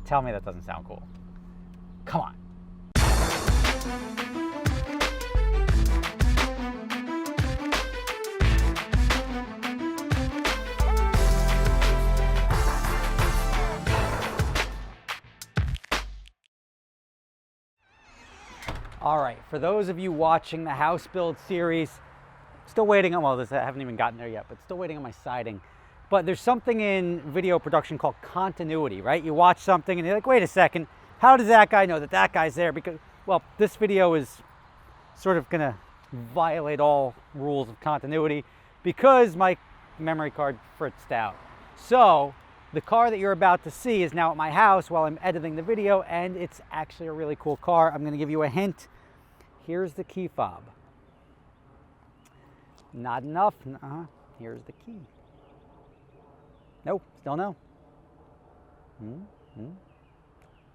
Tell me that doesn't sound cool. Come on. All right, for those of you watching the house build series, still waiting on, well, I haven't even gotten there yet, but still waiting on my siding. But there's something in video production called continuity, right? You watch something and you're like, wait a second, how does that guy know that that guy's there? Because, well, this video is sort of gonna violate all rules of continuity because my memory card fritzed out. So the car that you're about to see is now at my house while I'm editing the video, and it's actually a really cool car. I'm gonna give you a hint. Here's the key fob. Not enough. Here's the key. Nope, still no.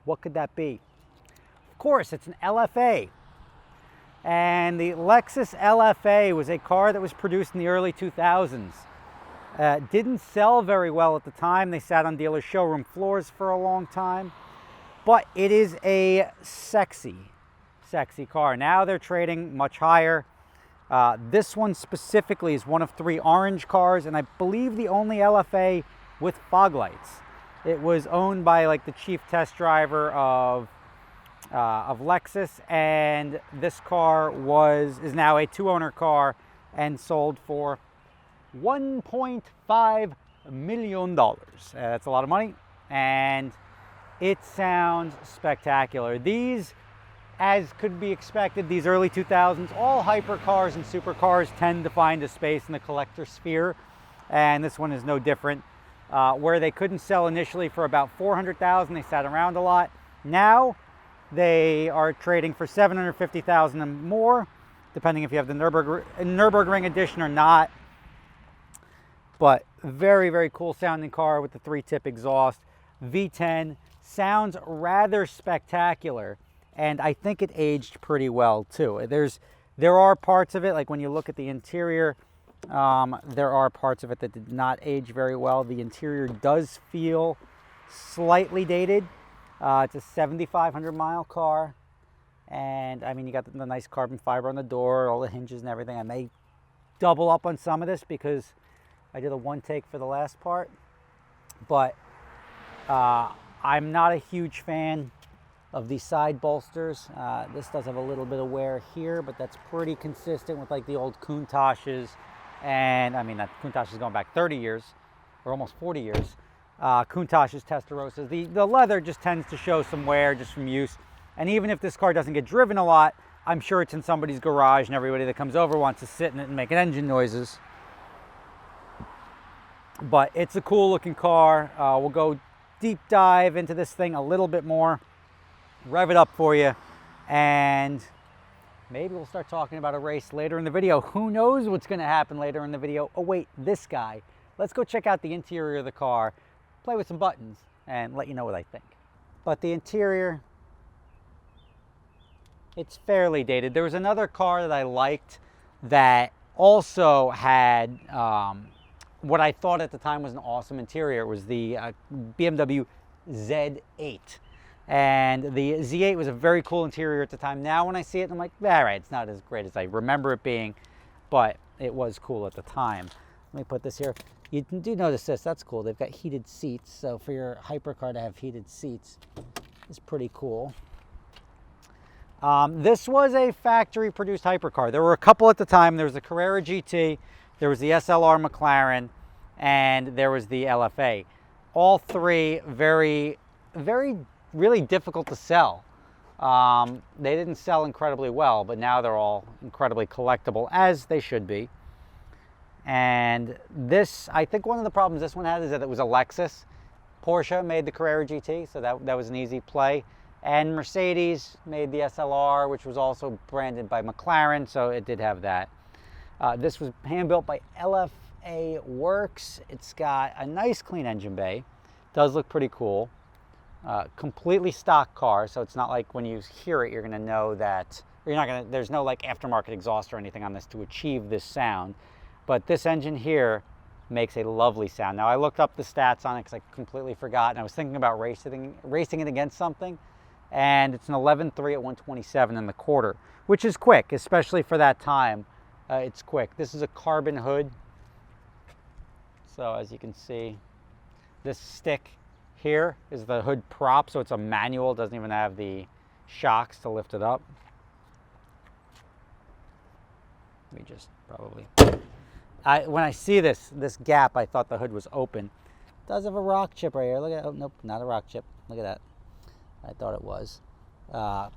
What could that be? Of course, it's an LFA. And the Lexus LFA was a car that was produced in the early 2000s. Didn't sell very well at the time. They sat on dealer showroom floors for a long time. But it is a sexy car. Now they're trading much higher. This one specifically is one of 3 orange cars, and I believe the only LFA with fog lights. It was owned by like the chief test driver of Lexus, and this car is now a 2-owner car and sold for $1.5 million. That's a lot of money, and it sounds spectacular. These, as could be expected, these early 2000s, all hypercars and supercars tend to find a space in the collector sphere, and this one is no different. Where they couldn't sell initially for about $400,000, they sat around a lot. Now they are trading for $750,000 and more, depending if you have the Nürburgring edition or not. But very, very cool sounding car with the 3-tip exhaust. V10 sounds rather spectacular, and I think it aged pretty well too. There are parts of it, like when you look at the interior, there are parts of it that did not age very well. The interior does feel slightly dated. It's a 7,500 mile car, and I mean, you got the nice carbon fiber on the door, all the hinges and everything. I may double up on some of this because I did a one take for the last part, but I'm not a huge fan of these side bolsters. This does have a little bit of wear here, but that's pretty consistent with like the old Countach's, and I mean, that Countach is going back 30 years or almost 40 years. Countach's Testarossas. The leather just tends to show some wear just from use, and even if this car doesn't get driven a lot, I'm sure it's in somebody's garage and everybody that comes over wants to sit in it and make engine noises. But it's a cool looking car. We'll go deep dive into this thing a little bit more, rev it up for you, and maybe we'll start talking about a race later in the video. Who knows what's going to happen later in the video? Oh wait, this guy. Let's go check out the interior of the car, play with some buttons, and let you know what I think. But the interior, it's fairly dated. There was another car that I liked that also had what I thought at the time was an awesome interior. It was the BMW Z8. And the Z8 was a very cool interior at the time. Now when I see it, I'm like, all right, it's not as great as I remember it being, but it was cool at the time. Let me put this here. You do notice this, that's cool. They've got heated seats. So for your hypercar to have heated seats is pretty cool. This was a factory produced hypercar. There were a couple at the time. There was the Carrera GT, there was the SLR McLaren, and there was the LFA. All 3 very, very, really difficult to sell. They didn't sell incredibly well, but now they're all incredibly collectible, as they should be. And this, I think one of the problems this one had is that it was a Lexus. Porsche made the Carrera GT, so that was an easy play. And Mercedes made the SLR, which was also branded by McLaren, so it did have that. This was hand-built by LFA Works. It's got a nice clean engine bay. Does look pretty cool. Completely stock car, so it's not like when you hear it, you're gonna know that, or you're not gonna, there's no like aftermarket exhaust or anything on this to achieve this sound. But this engine here makes a lovely sound. Now I looked up the stats on it because I completely forgot, and I was thinking about racing it against something, and it's an 11.3 at 127 in the quarter, which is quick, especially for that time. It's quick. This is a carbon hood. So as you can see, this stick here is the hood prop, so it's a manual. It doesn't even have the shocks to lift it up. Let me just probably... when I see this gap, I thought the hood was open. It does have a rock chip right here. Look at that. Oh, nope, not a rock chip. Look at that. I thought it was.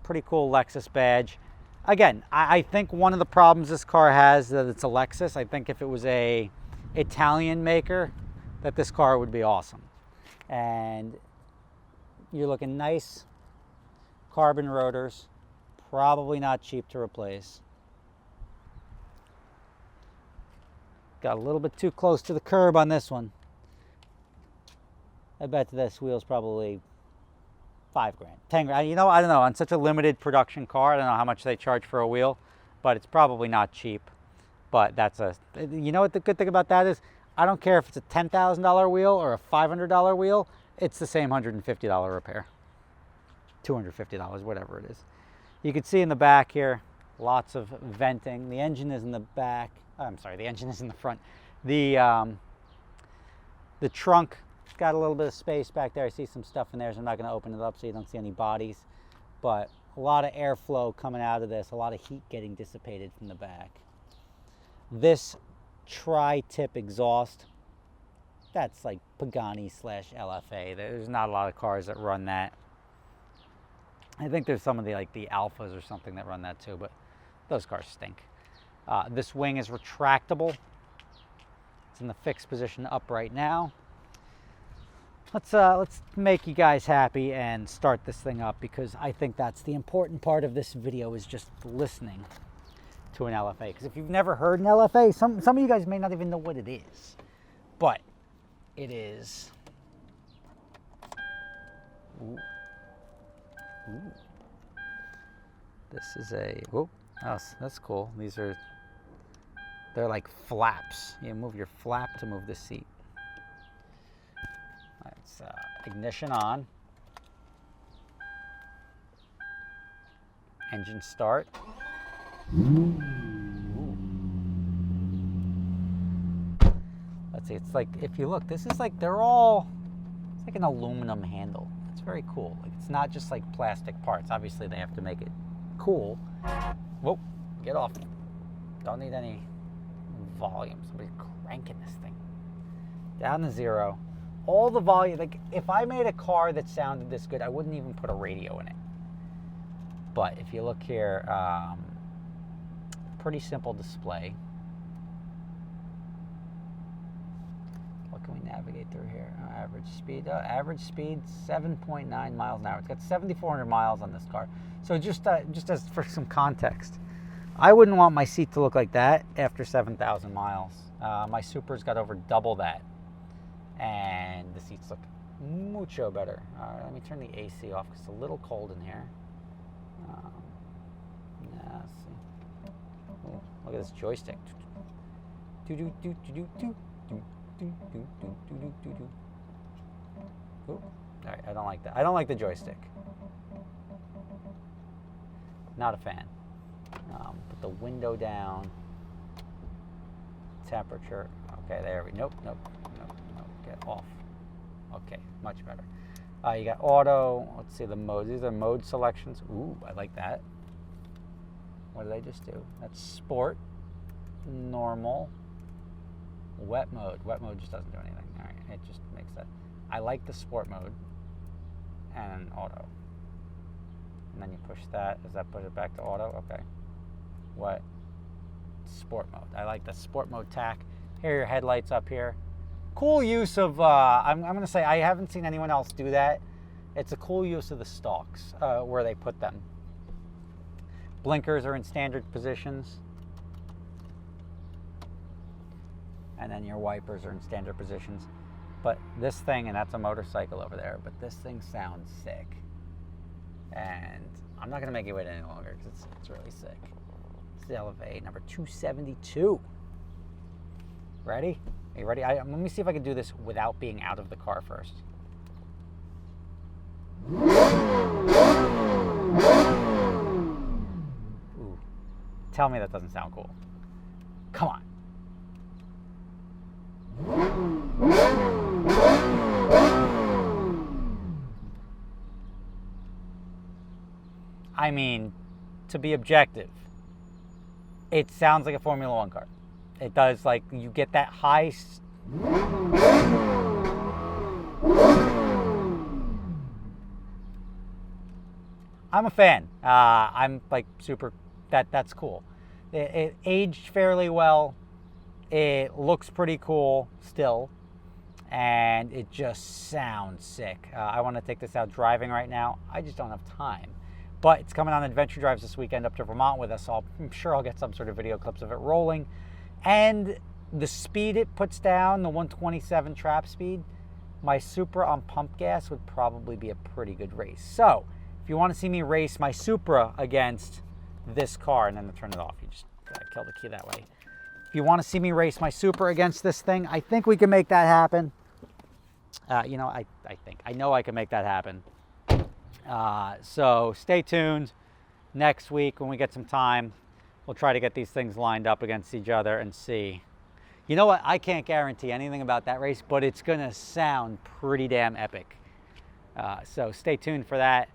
Pretty cool Lexus badge. Again, I think one of the problems this car has is that it's a Lexus. I think if it was a Italian maker, that this car would be awesome. And you're looking nice carbon rotors, probably not cheap to replace. Got a little bit too close to the curb on this one. I bet this wheel's probably $5 grand, 10 grand. You know, I don't know. On such a limited production car, I don't know how much they charge for a wheel, but it's probably not cheap. But that's you know what the good thing about that is? I don't care if it's a $10,000 wheel or a $500 wheel. It's the same $150 repair. $250, whatever it is. You can see in the back here, lots of venting. The engine is in the back. I'm sorry, the engine is in the front. The trunk got a little bit of space back there. I see some stuff in there, so I'm not going to open it up so you don't see any bodies. But a lot of airflow coming out of this, a lot of heat getting dissipated from the back. This tri-tip exhaust, that's like Pagani / LFA. There's not a lot of cars that run that. I think there's some of the like the Alphas or something that run that too, but those cars stink. This wing is retractable. It's in the fixed position up right now. Let's make you guys happy and start this thing up, because I think that's the important part of this video, is just listening to an LFA. Because if you've never heard an LFA, some of you guys may not even know what it is, but it is. Ooh. Ooh. This is a, oh, that's cool. They're like flaps. You move your flap to move the seat. It's ignition on. Engine start. Ooh. Let's see, it's like, if you look, this is like, it's like an aluminum handle. It's very cool. Like, it's not just like plastic parts. Obviously they have to make it cool. Whoa, get off. Don't need any volume. Somebody's cranking this thing. Down to 0. All the volume, like if I made a car that sounded this good, I wouldn't even put a radio in it. But if you look here, pretty simple display. What can we navigate through here? Average speed, 7.9 miles an hour. It's got 7,400 miles on this car. So just as for some context, I wouldn't want my seat to look like that after 7,000 miles. My Super's got over double that, and the seats look mucho better. Let me turn the AC off because it's a little cold in here. Ooh, look at this joystick. Ooh, all right, I don't like that. I don't like the joystick. Not a fan. Put the window down. Temperature. Okay, there we go. Nope. Get off. Okay, much better. You got auto. Let's see the modes. These are mode selections. Ooh, I like that. What did I just do? That's sport, normal, wet mode. Wet mode just doesn't do anything. All right, it just makes that. I like the sport mode and auto. And then you push that. Does that push it back to auto? Okay. What? Sport mode. I like the sport mode tack. Here are your headlights up here. Cool use of, I'm going to say I haven't seen anyone else do that. It's a cool use of the stalks where they put them. Blinkers are in standard positions. And then your wipers are in standard positions. But this thing, and that's a motorcycle over there, but this thing sounds sick. And I'm not going to make you wait any longer because it's really sick. It's the LFA number 272. Ready? Are you ready? Let me see if I can do this without being out of the car first. Ooh. Tell me that doesn't sound cool. Come on. I mean, to be objective, it sounds like a Formula One car. It does, like, you get that high. I'm a fan. I'm like super, that's cool. It aged fairly well. It looks pretty cool still. And it just sounds sick. I want to take this out driving right now. I just don't have time. But it's coming on adventure drives this weekend up to Vermont with us, so I'm sure I'll get some sort of video clips of it rolling. And the speed it puts down, the 127 trap speed, my Supra on pump gas would probably be a pretty good race. So if you want to see me race my Supra against this car, and then to turn it off, you just gotta kill the key that way. If you want to see me race my Supra against this thing, I think we can make that happen. You know, I know I can make that happen. So stay tuned. Next week when we get some time, we'll try to get these things lined up against each other and see. You know what? I can't guarantee anything about that race, but it's going to sound pretty damn epic. So stay tuned for that.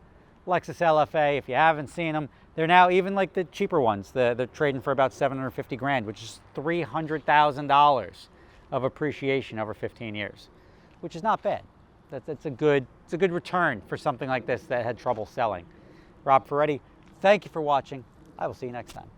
Lexus LFA, if you haven't seen them, they're now even like the cheaper ones. They're trading for about $750 grand, which is $300,000 of appreciation over 15 years, which is not bad. It's a good return for something like this that had trouble selling. Rob Ferretti, thank you for watching. I will see you next time.